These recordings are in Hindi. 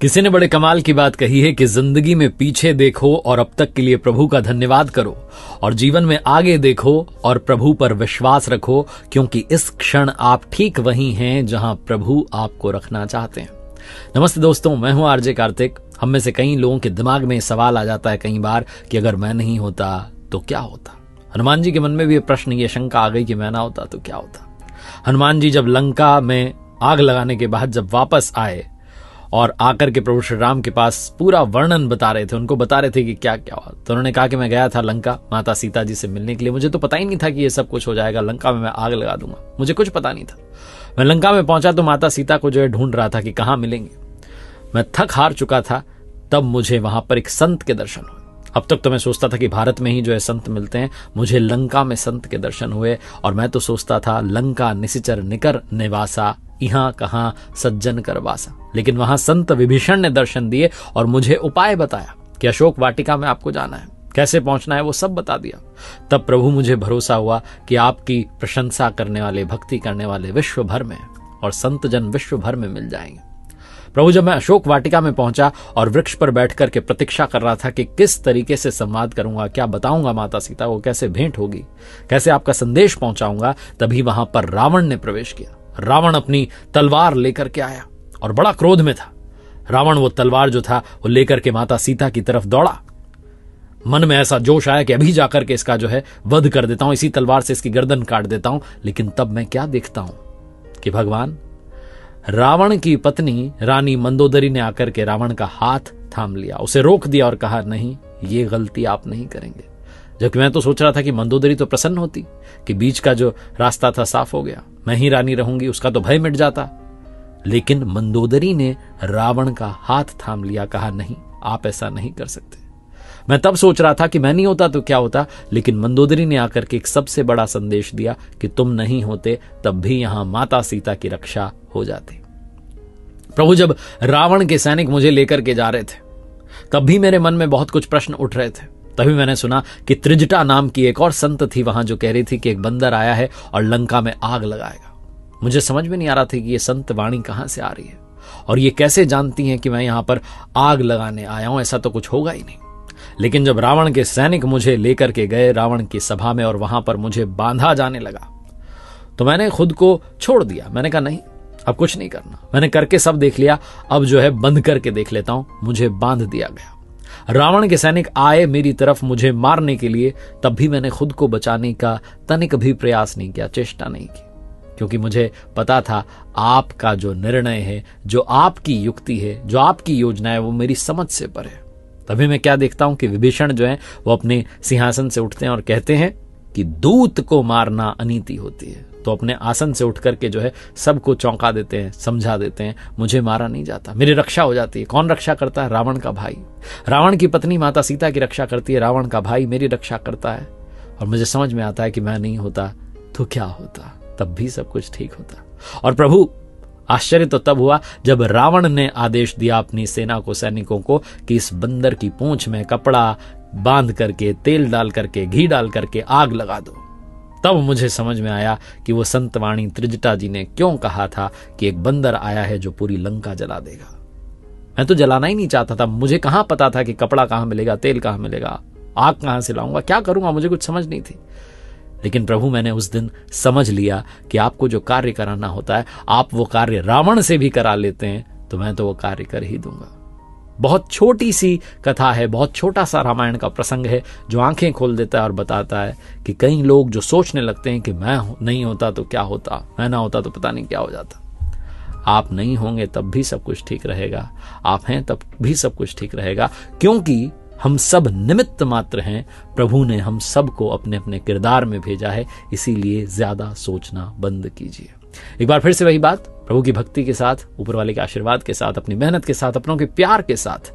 किसी ने बड़े कमाल की बात कही है कि जिंदगी में पीछे देखो और अब तक के लिए प्रभु का धन्यवाद करो, और जीवन में आगे देखो और प्रभु पर विश्वास रखो, क्योंकि इस क्षण आप ठीक वहीं हैं जहां प्रभु आपको रखना चाहते हैं। नमस्ते दोस्तों, मैं हूं आरजे कार्तिक। हम में से कई लोगों के दिमाग में सवाल आ जाता है कई बार कि अगर मैं नहीं होता तो क्या होता। हनुमान जी के मन में भी ये प्रश्न, ये शंका आ गई कि मैं ना होता तो क्या होता। हनुमान जी जब लंका में आग लगाने के बाद जब वापस आए और आकर के प्रभु श्री राम के पास पूरा वर्णन बता रहे थे, उनको बता रहे थे कि क्या क्या हुआ, तो उन्होंने कहा कि मैं गया था लंका माता सीता जी से मिलने के लिए। मुझे तो पता ही नहीं था कि ये सब कुछ हो जाएगा, लंका में मैं आग लगा दूंगा, मुझे कुछ पता नहीं था। मैं लंका में पहुंचा तो माता सीता को जो है ढूंढ रहा था कि कहाँ मिलेंगे। मैं थक हार चुका था, तब मुझे वहां पर एक संत के दर्शन हुए। अब तक तो मैं सोचता था कि भारत में ही जो है संत मिलते हैं, मुझे लंका में संत के दर्शन हुए। और मैं तो सोचता था लंका निशिचर निकर निवासा, यहाँ कहाँ सज्जन कर वासा। लेकिन वहां संत विभीषण ने दर्शन दिए और मुझे उपाय बताया कि अशोक वाटिका में आपको जाना है, कैसे पहुंचना है वो सब बता दिया। तब प्रभु मुझे भरोसा हुआ कि आपकी प्रशंसा करने वाले, भक्ति करने वाले विश्व भर में और संत जन विश्व भर में मिल जाएंगे। प्रभु जब मैं अशोक वाटिका में पहुंचा और वृक्ष पर बैठ करके प्रतीक्षा कर रहा था कि किस तरीके से संवाद करूंगा, क्या बताऊंगा माता सीता को, कैसे भेंट होगी, कैसे आपका संदेश पहुंचाऊंगा, तभी वहां पर रावण ने प्रवेश किया। रावण अपनी तलवार लेकर के आया और बड़ा क्रोध में था। रावण वो तलवार जो था वो लेकर के माता सीता की तरफ दौड़ा। मन में ऐसा जोश आया कि अभी जाकर के इसका जो है वध कर देता हूं, इसी तलवार से इसकी गर्दन काट देता हूं। लेकिन तब मैं क्या देखता हूं कि भगवान रावण की पत्नी रानी मंदोदरी ने आकर के रावण का हाथ थाम लिया, उसे रोक दिया और कहा, नहीं, ये गलती आप नहीं करेंगे। जबकि मैं तो सोच रहा था कि मंदोदरी तो प्रसन्न होती कि बीच का जो रास्ता था साफ हो गया, मैं ही रानी रहूंगी, उसका तो भय मिट जाता। लेकिन मंदोदरी ने रावण का हाथ थाम लिया, कहा, नहीं, आप ऐसा नहीं कर सकते। मैं तब सोच रहा था कि मैं नहीं होता तो क्या होता, लेकिन मंदोदरी ने आकर के एक सबसे बड़ा संदेश दिया कि तुम नहीं होते तब भी यहां माता सीता की रक्षा हो जाती। प्रभु जब रावण के सैनिक मुझे लेकर के जा रहे थे, तब भी मेरे मन में बहुत कुछ प्रश्न उठ रहे थे। तभी मैंने सुना कि त्रिजटा नाम की एक और संत थी वहां, जो कह रही थी कि एक बंदर आया है और लंका में आग लगाएगा। मुझे समझ में नहीं आ रहा था कि ये संत वाणी कहां से आ रही है और ये कैसे जानती हैं कि मैं यहां पर आग लगाने आया हूं, ऐसा तो कुछ होगा ही नहीं। लेकिन जब रावण के सैनिक मुझे लेकर के गए रावण की सभा में और वहां पर मुझे बांधा जाने लगा, तो मैंने खुद को छोड़ दिया। मैंने कहा, नहीं, अब कुछ नहीं करना, मैंने करके सब देख लिया, अब जो है बंद करके देख लेता हूं। मुझे बांध दिया गया। रावण के सैनिक आए मेरी तरफ मुझे मारने के लिए, तब भी मैंने खुद को बचाने का तनिक भी प्रयास नहीं किया, चेष्टा नहीं की, क्योंकि मुझे पता था आपका जो निर्णय है, जो आपकी युक्ति है, जो आपकी योजना है, वो मेरी समझ से परे है। तभी मैं क्या देखता हूं कि विभीषण जो है वो अपने सिंहासन से उठते हैं और कहते हैं कि दूत को मारना अनीति होती है। तो अपने आसन से उठ करके जो है सबको चौंका देते हैं, समझा देते हैं, मुझे मारा नहीं जाता, मेरी रक्षा हो जाती है। कौन रक्षा करता है? रावण का भाई। रावण की पत्नी माता सीता की रक्षा करती है, रावण का भाई मेरी रक्षा करता है। और मुझे समझ में आता है कि मैं नहीं होता तो क्या होता, तब भी सब कुछ ठीक होता। और प्रभु आश्चर्य तो तब हुआ जब रावण ने आदेश दिया अपनी सेना को, सैनिकों को, कि इस बंदर की पूंछ में कपड़ा बांध करके, तेल डाल करके, घी डाल करके आग लगा दो। तब मुझे समझ में आया कि वो संतवाणी त्रिजटा जी ने क्यों कहा था कि एक बंदर आया है जो पूरी लंका जला देगा। मैं तो जलाना ही नहीं चाहता था, मुझे कहां पता था कि कपड़ा कहां मिलेगा, तेल कहां मिलेगा, आग कहां से लाऊंगा, क्या करूंगा, मुझे कुछ समझ नहीं थी। लेकिन प्रभु, मैंने उस दिन समझ लिया कि आपको जो कार्य कराना होता है, आप वो कार्य रावण से भी करा लेते हैं, तो मैं तो वो कार्य कर ही दूंगा। बहुत छोटी सी कथा है, बहुत छोटा सा रामायण का प्रसंग है, जो आंखें खोल देता है और बताता है कि कई लोग जो सोचने लगते हैं कि मैं नहीं होता तो क्या होता, मैं ना होता तो पता नहीं क्या हो जाता। आप नहीं होंगे तब भी सब कुछ ठीक रहेगा, आप हैं तब भी सब कुछ ठीक रहेगा, क्योंकि हम सब निमित्त मात्र हैं। प्रभु ने हम सबको अपने अपने किरदार में भेजा है, इसीलिए ज्यादा सोचना बंद कीजिए। एक बार फिर से वही बात, प्रभु की भक्ति के साथ, ऊपर वाले के आशीर्वाद के साथ, अपनी मेहनत के साथ, अपनों के प्यार के साथ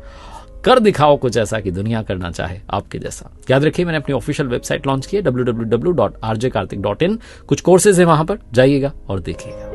कर दिखाओ कुछ ऐसा कि दुनिया करना चाहे आपके जैसा। याद रखिए, मैंने अपनी ऑफिशियल वेबसाइट लॉन्च की है www.rjkartik.in। कुछ कोर्सेज है वहां पर, जाइएगा और देखिएगा।